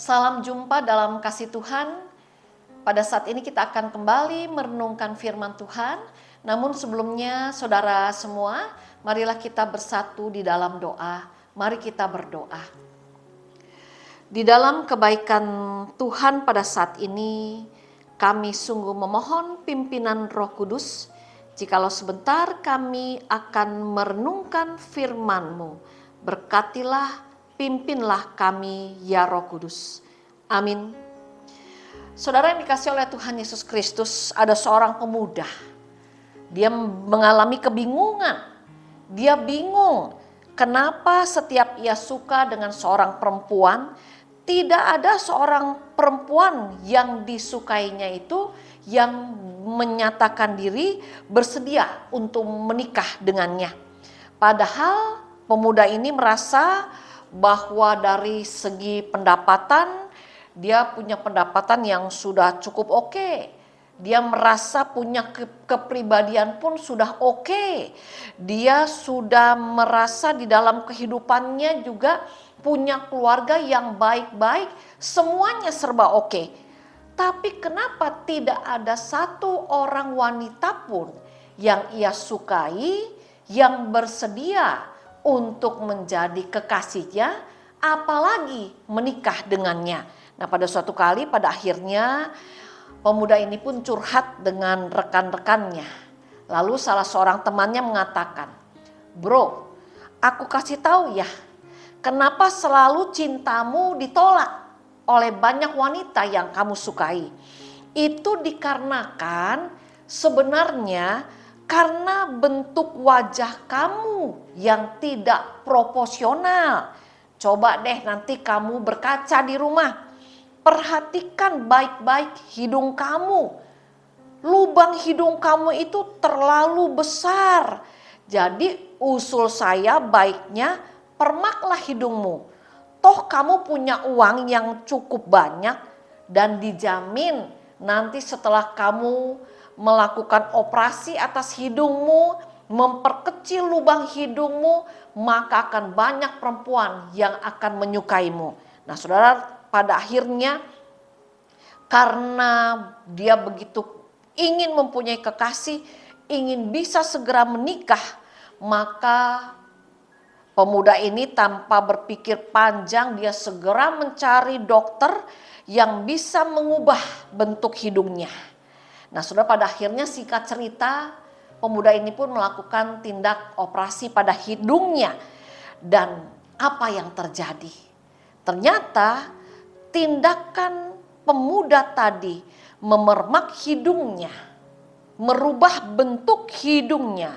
Salam jumpa dalam kasih Tuhan. Pada saat ini kita akan kembali merenungkan firman Tuhan. Namun sebelumnya saudara semua, marilah kita bersatu di dalam doa. Mari kita berdoa. Di dalam kebaikan Tuhan pada saat ini, kami sungguh memohon pimpinan Roh Kudus. Jikalau sebentar kami akan merenungkan firman-Mu, berkatilah, pimpinlah kami ya Roh Kudus. Amin. Saudara yang dikasihi oleh Tuhan Yesus Kristus, ada seorang pemuda. Dia mengalami kebingungan. Dia bingung kenapa setiap ia suka dengan seorang perempuan, tidak ada seorang perempuan yang disukainya itu yang menyatakan diri bersedia untuk menikah dengannya. Padahal pemuda ini merasa bahwa dari segi pendapatan, dia punya pendapatan yang sudah cukup oke. Dia merasa punya kepribadian pun sudah oke. Dia sudah merasa di dalam kehidupannya juga punya keluarga yang baik-baik. Semuanya serba oke. Tapi kenapa tidak ada satu orang wanita pun yang ia sukai, yang bersedia untuk menjadi kekasihnya, apalagi menikah dengannya. Nah, pada suatu kali pada akhirnya pemuda ini pun curhat dengan rekan-rekannya. Lalu salah seorang temannya mengatakan, "Bro, aku kasih tahu ya, kenapa selalu cintamu ditolak oleh banyak wanita yang kamu sukai? Itu dikarenakan sebenarnya karena bentuk wajah kamu yang tidak proporsional. Coba deh nanti kamu berkaca di rumah. Perhatikan baik-baik hidung kamu. Lubang hidung kamu itu terlalu besar. Jadi usul saya baiknya permaklah hidungmu. Toh kamu punya uang yang cukup banyak dan dijamin nanti setelah kamu melakukan operasi atas hidungmu, memperkecil lubang hidungmu, maka akan banyak perempuan yang akan menyukaimu." Nah, saudara, pada akhirnya karena dia begitu ingin mempunyai kekasih, ingin bisa segera menikah, maka pemuda ini tanpa berpikir panjang dia segera mencari dokter yang bisa mengubah bentuk hidungnya. Nah, saudara, pada akhirnya singkat cerita, pemuda ini pun melakukan tindak operasi pada hidungnya. Dan apa yang terjadi? Ternyata tindakan pemuda tadi memermak hidungnya, merubah bentuk hidungnya,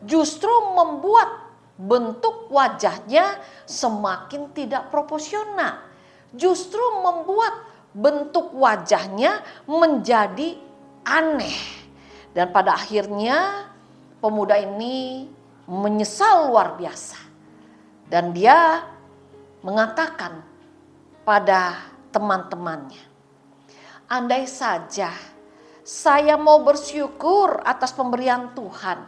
justru membuat bentuk wajahnya semakin tidak proporsional. Justru membuat bentuk wajahnya menjadi aneh. Dan pada akhirnya pemuda ini menyesal luar biasa. Dan dia mengatakan pada teman-temannya, "Andai saja saya mau bersyukur atas pemberian Tuhan.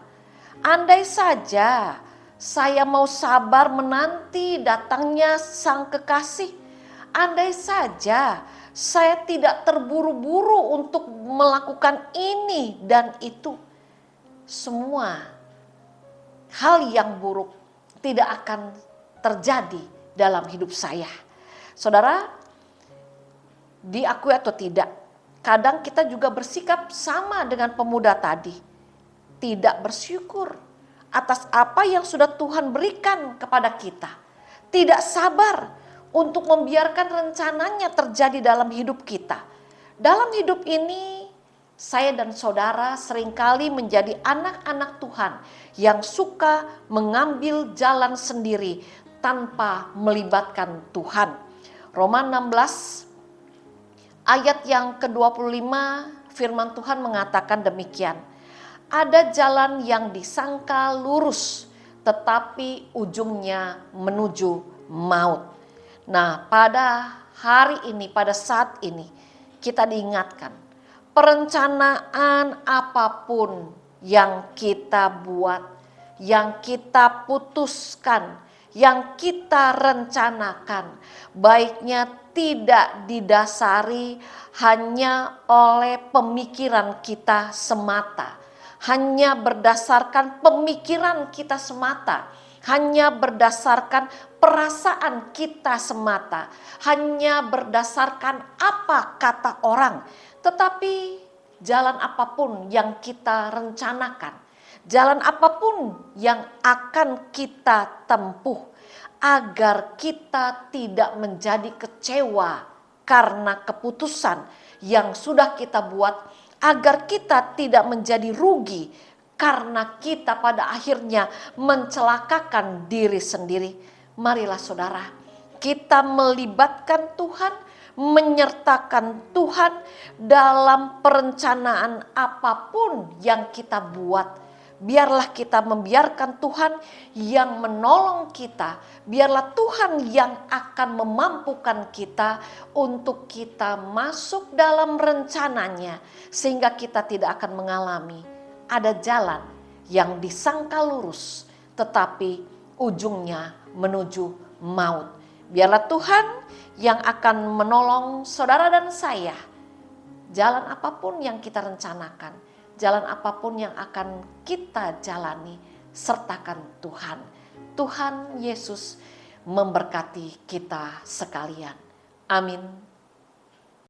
Andai saja saya mau sabar menanti datangnya sang kekasih. Andai saja saya tidak terburu-buru untuk melakukan ini dan itu. Semua hal yang buruk tidak akan terjadi dalam hidup saya." Saudara, diakui atau tidak, kadang kita juga bersikap sama dengan pemuda tadi. Tidak bersyukur atas apa yang sudah Tuhan berikan kepada kita. Tidak sabar untuk membiarkan rencananya terjadi dalam hidup kita. Dalam hidup ini, saya dan saudara seringkali menjadi anak-anak Tuhan yang suka mengambil jalan sendiri tanpa melibatkan Tuhan. Roma 16 ayat yang ke-25, firman Tuhan mengatakan demikian. "Ada jalan yang disangka lurus, tetapi ujungnya menuju maut." Nah, pada hari ini, pada saat ini, kita diingatkan, perencanaan apapun yang kita buat, yang kita putuskan, yang kita rencanakan, baiknya tidak didasari hanya oleh pemikiran kita semata, hanya berdasarkan pemikiran kita semata, hanya berdasarkan perasaan kita semata, hanya berdasarkan apa kata orang, tetapi jalan apapun yang kita rencanakan, jalan apapun yang akan kita tempuh, agar kita tidak menjadi kecewa karena keputusan yang sudah kita buat, agar kita tidak menjadi rugi karena kita pada akhirnya mencelakakan diri sendiri. Marilah saudara, kita melibatkan Tuhan, menyertakan Tuhan dalam perencanaan apapun yang kita buat. Biarlah kita membiarkan Tuhan yang menolong kita. Biarlah Tuhan yang akan memampukan kita untuk kita masuk dalam rencananya, sehingga kita tidak akan mengalami ada jalan yang disangka lurus tetapi ujungnya menuju maut. Biarlah Tuhan yang akan menolong saudara dan saya. Jalan apapun yang kita rencanakan, jalan apapun yang akan kita jalani, sertakan Tuhan. Tuhan Yesus memberkati kita sekalian. Amin.